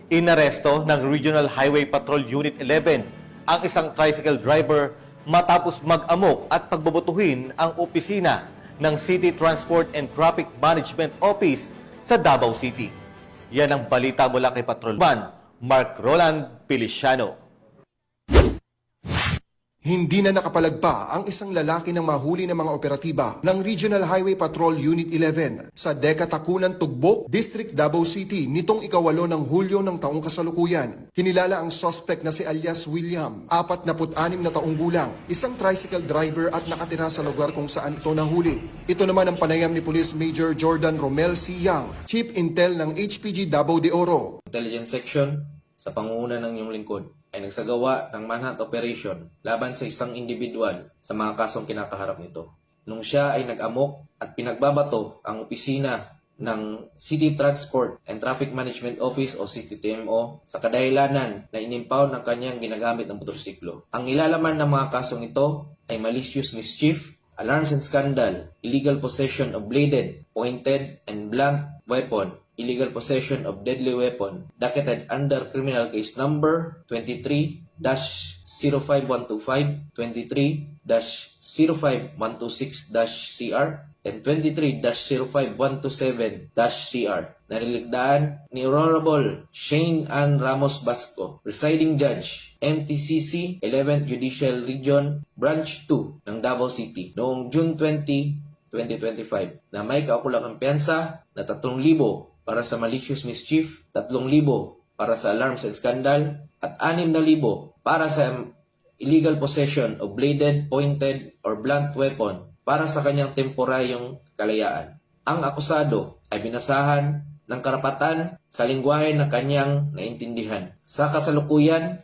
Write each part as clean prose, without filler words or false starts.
Inaresto ng Regional Highway Patrol Unit 11 ang isang tricycle driver matapos mag-amok at pagbubutuhin ang opisina ng City Transport and Traffic Management Office sa Davao City. Yan ang balita mula kay Patrolman Mark Roland Feliciano. Hindi na nakapalagpa ang isang lalaki ng mahuli ng mga operatiba ng Regional Highway Patrol Unit 11 sa Deka Takunan, Tugbok, District Davao City nitong ika-8 ng Hulyo ng taong kasalukuyan. Kinilala ang suspect na si alias William, 46 na taong gulang, isang tricycle driver at nakatira sa lugar kung saan ito nahuli. Ito naman ang panayam ni Police Major Jordan Romel C. Yang, Chief Intel ng HPG Davao de Oro. Intelligence Section sa pangunguna ng iyong lingkod ay nagsagawa ng manhunt operation laban sa isang individual sa mga kasong kinakaharap nito. Nung siya ay nag-amok at pinagbabato ang opisina ng City Transport and Traffic Management Office o CTTMO sa kadahilanan na inimpound ng kanyang ginagamit ng motorsiklo. Ang ilalaman ng mga kasong ito ay malicious mischief, alarms and scandal, illegal possession of bladed, pointed, and blunt weapon, illegal possession of deadly weapon, docketed under criminal case number 23-05125, 23-05126-CR, and 23-05127-CR na niligdaan ni Honorable Shane Ann Ramos Basco, Presiding Judge, MTCC 11th Judicial Region, Branch 2 ng Davao City noong June 20, 2025 na may kaukulang kampiyansa na 3,000 para sa malicious mischief, 3,000 para sa alarms and scandal, at 6,000 para sa illegal possession of bladed, pointed, or blunt weapon para sa kanyang temporaryong kalayaan. Ang akusado ay binasahan ng karapatan sa lingwahe na kanyang naintindihan. Sa kasalukuyan,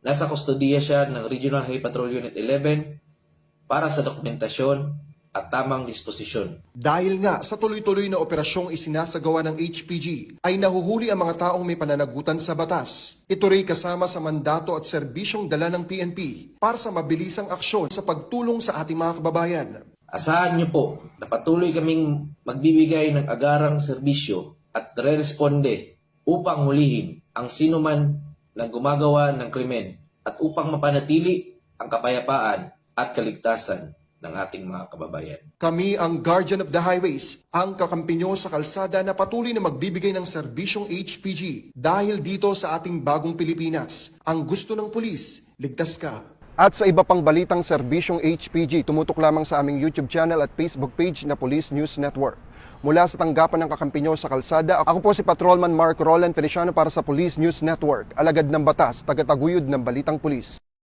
nasa kustodiya siya ng Regional Highway Patrol Unit 11 para sa dokumentasyon at tamang disposisyon. Dahil nga sa tuloy-tuloy na operasyong isinasagawa ng HPG, ay nahuhuli ang mga taong may pananagutan sa batas. Ito rin kasama sa mandato at serbisyong dala ng PNP para sa mabilisang aksyon sa pagtulong sa ating mga kababayan. Asahan niyo po na patuloy kaming magbibigay ng agarang serbisyo at re-responde upang hulihin ang sinuman na gumagawa ng krimen at upang mapanatili ang kapayapaan at kaligtasan ng ating mga kababayan. Kami ang Guardian of the Highways, ang kakampi nyo sa kalsada na patuloy na magbibigay ng serbisyong HPG dahil dito sa ating bagong Pilipinas. Ang gusto ng pulis, ligtas ka. At sa iba pang balitang serbisyong HPG, tumutok lamang sa aming YouTube channel at Facebook page na Police News Network. Mula sa tanggapan ng kakampi nyo sa kalsada, ako po si Patrolman Mark Roland Feliciano para sa Police News Network, alagad ng batas, tagataguyod ng balitang pulis.